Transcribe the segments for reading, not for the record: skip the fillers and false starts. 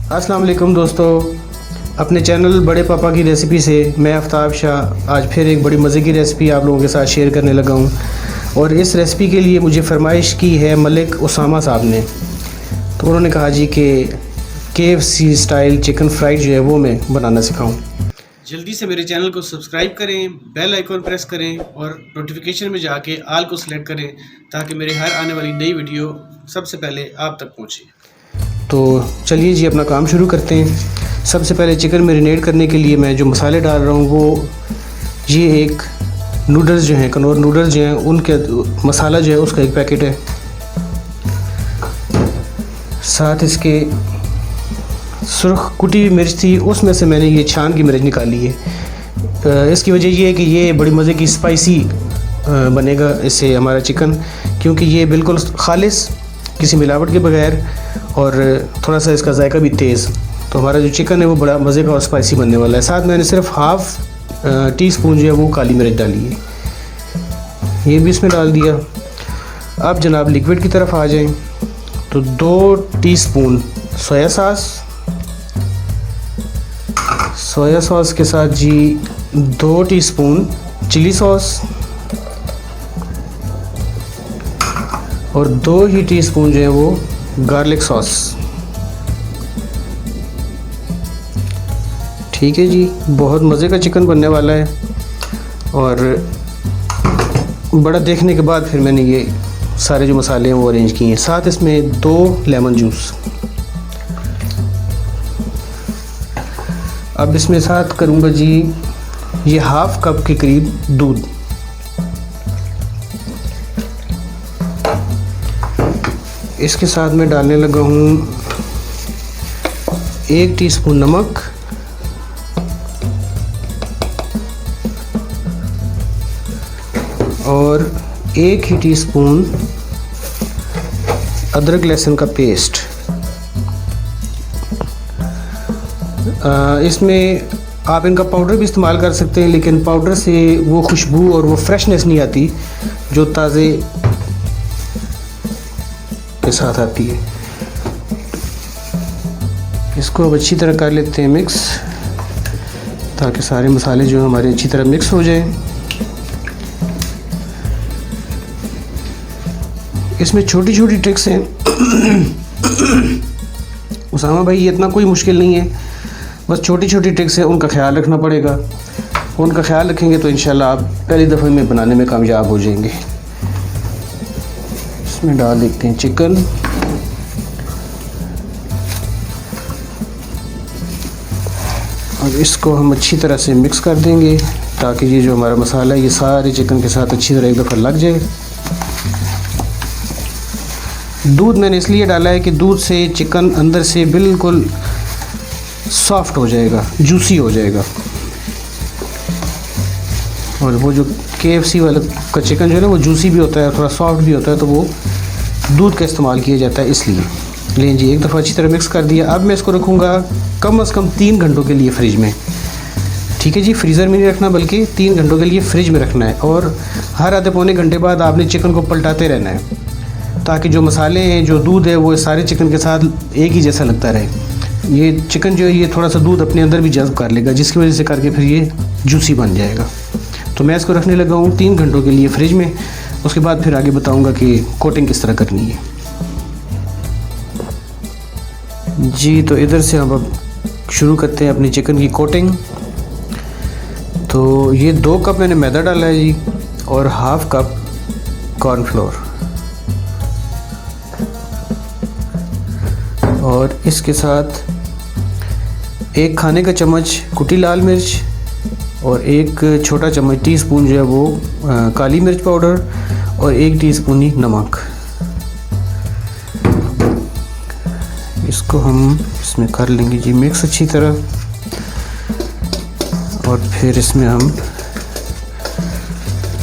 अस्सलाम वालेकुम दोस्तों, अपने चैनल बड़े पापा की रेसिपी से मैं आफ्ताब शाह आज फिर एक बड़ी मज़े की रेसिपी आप लोगों के साथ शेयर करने लगा हूँ। और इस रेसिपी के लिए मुझे फरमाइश की है मलिक उसामा साहब ने। तो उन्होंने कहा जी कि KFC स्टाइल चिकन फ्राइड जो है वो मैं बनाना सिखाऊँ। जल्दी से मेरे चैनल को सब्सक्राइब करें, बेल आइकॉन प्रेस करें और नोटिफिकेशन में जाके आल को सिलेक्ट करें ताकि मेरे हर आने वाली नई वीडियो सबसे पहले आप तक पहुँचे। तो चलिए जी अपना काम शुरू करते हैं। सबसे पहले चिकन मैरिनेट करने के लिए मैं जो मसाले डाल रहा हूँ वो ये एक नूडल्स जो हैं, कनौर नूडल्स जो हैं, उनके मसाला जो है उसका एक पैकेट है। साथ इसके सुर्ख कुटी हुई मिर्च थी, उसमें से मैंने ये छान की मिर्च निकाली है। इसकी वजह ये है कि ये बड़ी मज़े की स्पाइसी बनेगा इससे हमारा चिकन, क्योंकि ये बिल्कुल खालिस किसी मिलावट के बगैर और थोड़ा सा इसका जायका भी तेज़। तो हमारा जो चिकन है वो बड़ा मज़े का और स्पाइसी बनने वाला है। साथ मैंने सिर्फ हाफ़ टी स्पून जो है वो काली मिर्च डाली है, ये भी इसमें डाल दिया। अब जनाब लिक्विड की तरफ आ जाएं तो 2 टीस्पून सोया सॉस के साथ जी 2 टीस्पून चिली सॉस और 2 ही टीस्पून जो है वो गार्लिक सॉस। ठीक है जी, बहुत मज़े का चिकन बनने वाला है। और बड़ा देखने के बाद फिर मैंने ये सारे जो मसाले हैं वो अरेंज किए हैं। साथ इसमें 2 लेमन जूस। अब इसमें साथ करूँगा जी ये हाफ़ कप के करीब दूध। इसके साथ मैं डालने लगा हूँ 1 टीस्पून नमक और 1 ही टीस्पून अदरक लहसुन का पेस्ट। इसमें आप इनका पाउडर भी इस्तेमाल कर सकते हैं, लेकिन पाउडर से वो खुशबू और वो फ्रेशनेस नहीं आती जो ताज़े के साथ आती है। इसको अब अच्छी तरह कर लेते हैं मिक्स, ताकि सारे मसाले जो हमारे अच्छी तरह मिक्स हो जाएं। इसमें छोटी छोटी ट्रिक्स हैं उसामा भाई, ये इतना कोई मुश्किल नहीं है, बस छोटी छोटी ट्रिक्स हैं, उनका ख्याल रखना पड़ेगा। उनका ख्याल रखेंगे तो इंशाल्लाह आप पहली दफ़े में बनाने में कामयाब हो जाएंगे। इसमें डाल देते हैं चिकन। अब इसको हम अच्छी तरह से मिक्स कर देंगे ताकि ये जो हमारा मसाला है ये सारे चिकन के साथ अच्छी तरह एक दफ़ा लग जाए। दूध मैंने इसलिए डाला है कि दूध से चिकन अंदर से बिल्कुल सॉफ्ट हो जाएगा, जूसी हो जाएगा। और वो जो KFC वाला का चिकन जो है ना वो जूसी भी होता है, थोड़ा सॉफ्ट भी होता है, तो वो दूध का इस्तेमाल किया जाता है इसलिए। लेकिन जी एक दफ़ा अच्छी तरह मिक्स कर दिया। अब मैं इसको रखूँगा कम से कम 3 घंटों के लिए फ्रिज में। ठीक है जी, फ्रीज़र में नहीं रखना बल्कि 3 घंटों के लिए फ्रिज में रखना है। और हर आधे पौने घंटे बाद आपने चिकन को पलटाते रहना है ताकि जो मसाले हैं, जो दूध है, वो सारे चिकन के साथ एक ही जैसा लगता रहे। ये चिकन जो है ये थोड़ा सा दूध अपने अंदर भी जज़्ब कर लेगा, जिसकी वजह से करके फिर ये जूसी बन जाएगा। तो मैं इसको रखने लगा हूँ 3 घंटों के लिए फ्रिज में। उसके बाद फिर आगे बताऊँगा कि कोटिंग किस तरह करनी है जी। तो इधर से हम अब शुरू करते हैं अपनी चिकन की कोटिंग। तो ये 2 कप मैंने मैदा डाला है जी और हाफ़ कप कॉर्नफ्लोर, और इसके साथ 1 खाने का चम्मच कुटी लाल मिर्च और 1 छोटा चम्मच टीस्पून जो है वो काली मिर्च पाउडर और 1 टीस्पून ही नमक। इसको हम इसमें कर लेंगे जी मिक्स अच्छी तरह। और फिर इसमें हम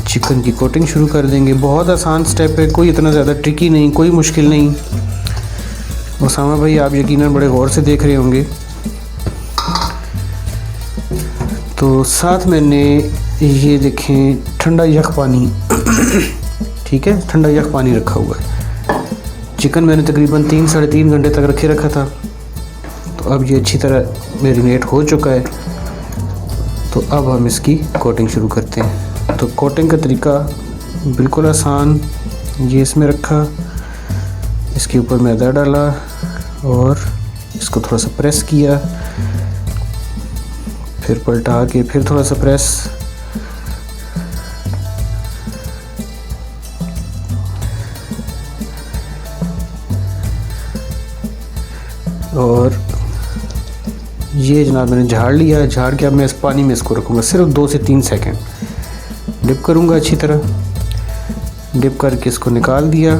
चिकन की कोटिंग शुरू कर देंगे। बहुत आसान स्टेप है, कोई इतना ज़्यादा ट्रिकी नहीं, कोई मुश्किल नहीं। उसामा भाई आप यकीनन बड़े गौर से देख रहे होंगे। तो साथ मैंने ये देखें ठंडा यख पानी ठीक है, ठंडा यख पानी रखा हुआ है। चिकन मैंने तकरीबन 3 साढ़े 3 घंटे तक रखे रखा था। तो तो अब ये अच्छी तरह मैरिनेट हो चुका है। तो अब हम इसकी कोटिंग शुरू करते हैं। तो कोटिंग का तरीका बिल्कुल आसान, ये इसमें रखा, इसके ऊपर मैदा डाला और इसको थोड़ा सा प्रेस किया, फिर पलटा के फिर थोड़ा सा प्रेस, और ये जनाब मैंने झाड़ लिया। झाड़ के अब मैं इस पानी में इसको रखूँगा सिर्फ 2 से 3 सेकंड। डिप करूँगा अच्छी तरह, डिप करके इसको निकाल दिया,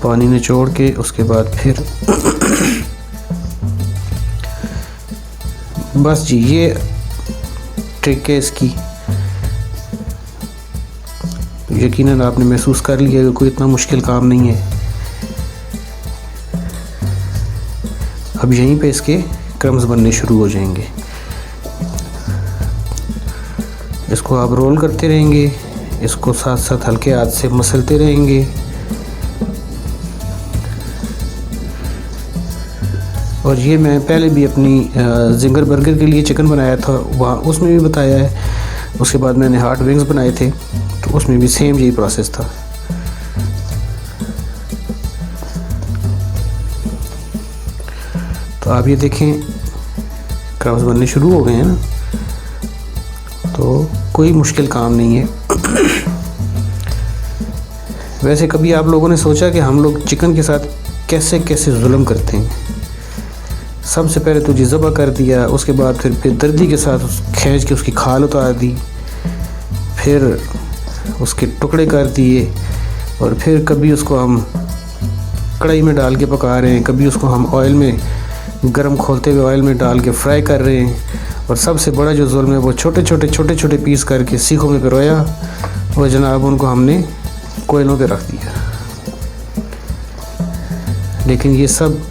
पानी निचोड़ के। उसके बाद फिर बस जी ये ट्रिक है इसकी। यकीनन आपने महसूस कर लिया कि कोई इतना मुश्किल काम नहीं है। अब यहीं पे इसके क्रम्स बनने शुरू हो जाएंगे। इसको आप रोल करते रहेंगे, इसको साथ साथ हल्के हाथ से मसलते रहेंगे। और ये मैं पहले भी अपनी जिंगर बर्गर के लिए चिकन बनाया था, वहाँ उसमें भी बताया है। उसके बाद मैंने हार्ट विंग्स बनाए थे, तो उसमें भी सेम यही प्रोसेस था। तो आप ये देखें क्रम्स बनने शुरू हो गए हैं ना, तो कोई मुश्किल काम नहीं है। वैसे कभी आप लोगों ने सोचा कि हम लोग चिकन के साथ कैसे कैसे जुल्म करते हैं? सबसे पहले तो जी ज़बह कर दिया, उसके बाद फिर दर्दी के साथ खींच के उसकी खाल उतार दी, फिर उसके टुकड़े कर दिए, और फिर कभी उसको हम कढ़ाई में डाल के पका रहे हैं, कभी उसको हम ऑयल में गरम खोलते हुए ऑयल में डाल के फ्राई कर रहे हैं। और सबसे बड़ा जो जुल्म है वो छोटे छोटे पीस करके सीखों में पिरोया और जनाब उनको हमने कोयलों पे रख दिया। लेकिन ये सब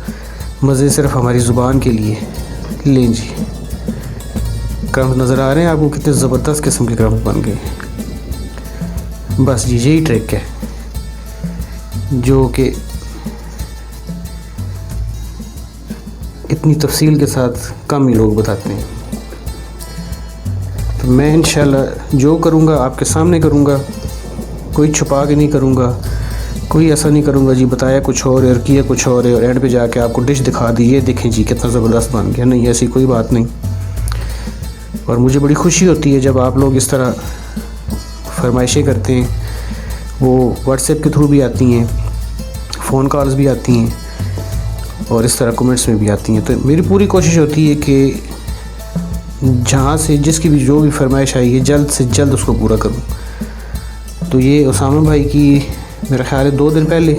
मज़े सिर्फ हमारी ज़ुबान के लिए। लें जी, क्रम्स नज़र आ रहे हैं आपको कितने ज़बरदस्त किस्म के क्रम्स बन गए। बस जी यही ट्रिक है जो कि इतनी तफसील के साथ कम ही लोग बताते हैं। तो मैं इंशाल्लाह जो करूँगा आपके सामने करूँगा, कोई छुपा के नहीं करूँगा, कोई ऐसा नहीं करूँगा जी बताया कुछ और और किया कुछ और है और एंड पे जाके आपको डिश दिखा दी ये देखें जी कितना ज़बरदस्त बन गया। नहीं, ऐसी कोई बात नहीं। और मुझे बड़ी खुशी होती है जब आप लोग इस तरह फरमाइशें करते हैं, वो व्हाट्सएप के थ्रू भी आती हैं, फ़ोन कॉल्स भी आती हैं और इस तरह कमेंट्स में भी आती हैं। तो मेरी पूरी कोशिश होती है कि जहाँ से जिसकी भी जो भी फरमाइश आई है जल्द से जल्द उसको पूरा करूँ। तो ये उसामा भाई की मेरा ख्याल है 2 दिन पहले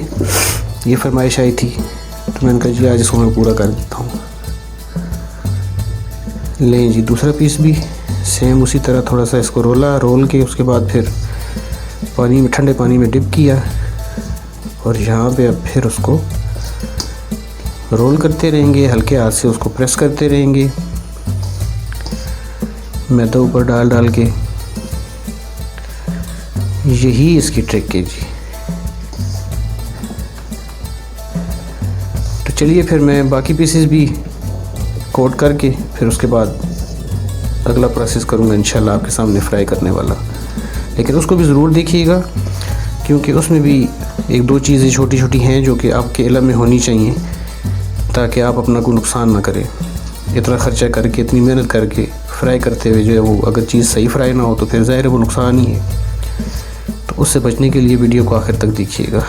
ये फरमाइश आई थी, तो मैंने कहा जी आज इसको मैं पूरा कर देता हूँ। लें जी दूसरा पीस भी सेम उसी तरह थोड़ा सा इसको रोल के उसके बाद फिर पानी में ठंडे पानी में डिप किया और यहाँ पे अब फिर उसको रोल करते रहेंगे, हल्के हाथ से उसको प्रेस करते रहेंगे मैदा ऊपर डाल के। यही इसकी ट्रिक है जी। तो चलिए फिर मैं बाकी पीसेस भी कोट करके फिर उसके बाद अगला प्रोसेस करूँगा इंशाल्लाह आपके सामने फ्राई करने वाला। लेकिन उसको भी ज़रूर देखिएगा क्योंकि उसमें भी 1-2 चीज़ें छोटी छोटी हैं जो कि आपके इल्म में होनी चाहिए ताकि आप अपना कोई नुकसान ना करें। इतना ख़र्चा करके इतनी मेहनत करके फ्राई करते हुए जो है वो अगर चीज़ सही फ्राई ना हो तो फिर ज़ाहिर है वो नुकसान ही है। तो उससे बचने के लिए वीडियो को आखिर तक देखिएगा।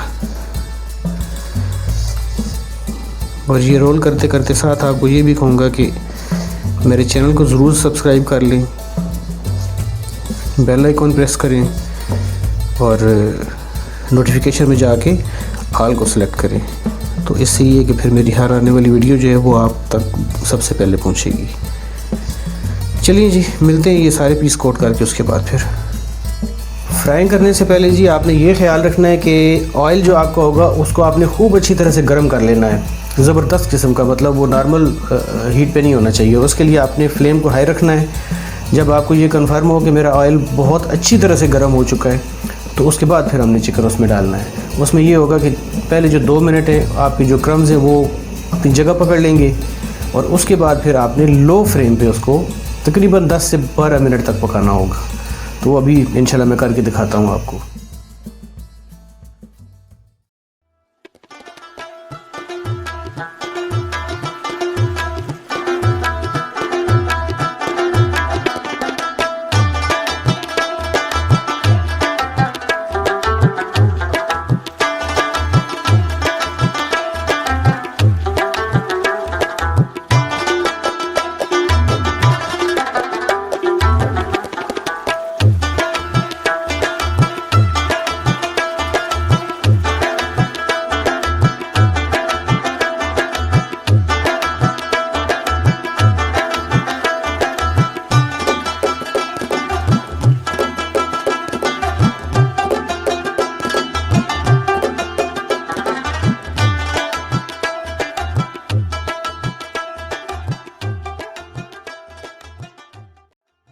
और ये रोल करते करते साथ आपको ये भी कहूँगा कि मेरे चैनल को ज़रूर सब्सक्राइब कर लें, बेल आइकॉन प्रेस करें और नोटिफिकेशन में जाके ऑल को सिलेक्ट करें। तो इससे ये कि फिर मेरी हर आने वाली वीडियो जो है वो आप तक सबसे पहले पहुंचेगी। चलिए जी मिलते हैं ये सारे पीस कोट करके उसके बाद फिर फ्राइंग करने से पहले जी आपने ये ख्याल रखना है कि ऑयल जो आपका होगा उसको आपने खूब अच्छी तरह से गर्म कर लेना है, ज़बरदस्त किस्म का, मतलब वो नॉर्मल हीट पे नहीं होना चाहिए। उसके लिए आपने फ्लेम को हाई रखना है। जब आपको ये कंफर्म हो कि मेरा ऑयल बहुत अच्छी तरह से गर्म हो चुका है तो उसके बाद फिर हमने चिकन उसमें डालना है। उसमें ये होगा कि पहले जो 2 मिनट है आपकी जो क्रम्स हैं वो अपनी जगह पकड़ लेंगे, और उसके बाद फिर आपने लो फ्लेम पे उसको तकरीबन 10 से 12 मिनट तक पकाना होगा। तो अभी इंशाल्लाह मैं करके दिखाता हूँ आपको।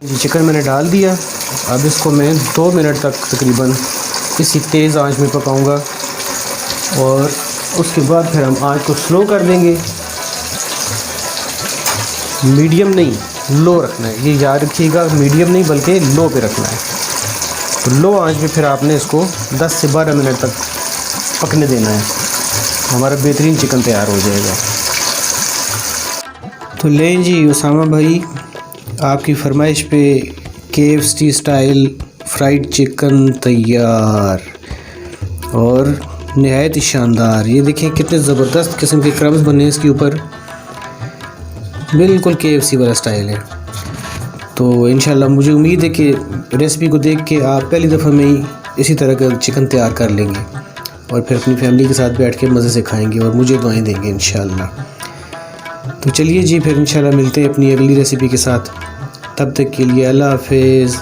चिकन मैंने डाल दिया। अब इसको मैं 2 मिनट तक तकरीबन इसी तेज़ आंच में पकाऊंगा, और उसके बाद फिर हम आंच को स्लो कर देंगे। मीडियम नहीं, लो रखना है, ये याद रखिएगा, मीडियम नहीं बल्कि लो पे रखना है। तो लो आंच में फिर आपने इसको 10 से 12 मिनट तक पकने देना है, हमारा बेहतरीन चिकन तैयार हो जाएगा। तो लें जी उसामा भाई, आपकी फरमाइश पे KFC स्टाइल फ्राइड चिकन तैयार, और नहायत ही शानदार। ये देखें कितने ज़बरदस्त किस्म के क्रम्स बने इसके ऊपर, बिल्कुल KFC वाला स्टाइल है। तो इंशाल्लाह मुझे उम्मीद है कि रेसिपी को देख के आप पहली दफ़ा में ही इसी तरह का चिकन तैयार कर लेंगे, और फिर अपनी फैमिली के साथ बैठ के मज़े से खाएंगे और मुझे दुआएं देंगे इंशाल्लाह। तो चलिए जी, फिर इंशाल्लाह मिलते हैं अपनी अगली रेसिपी के साथ। तब तक के लिए अल्लाह हाफ़िज़।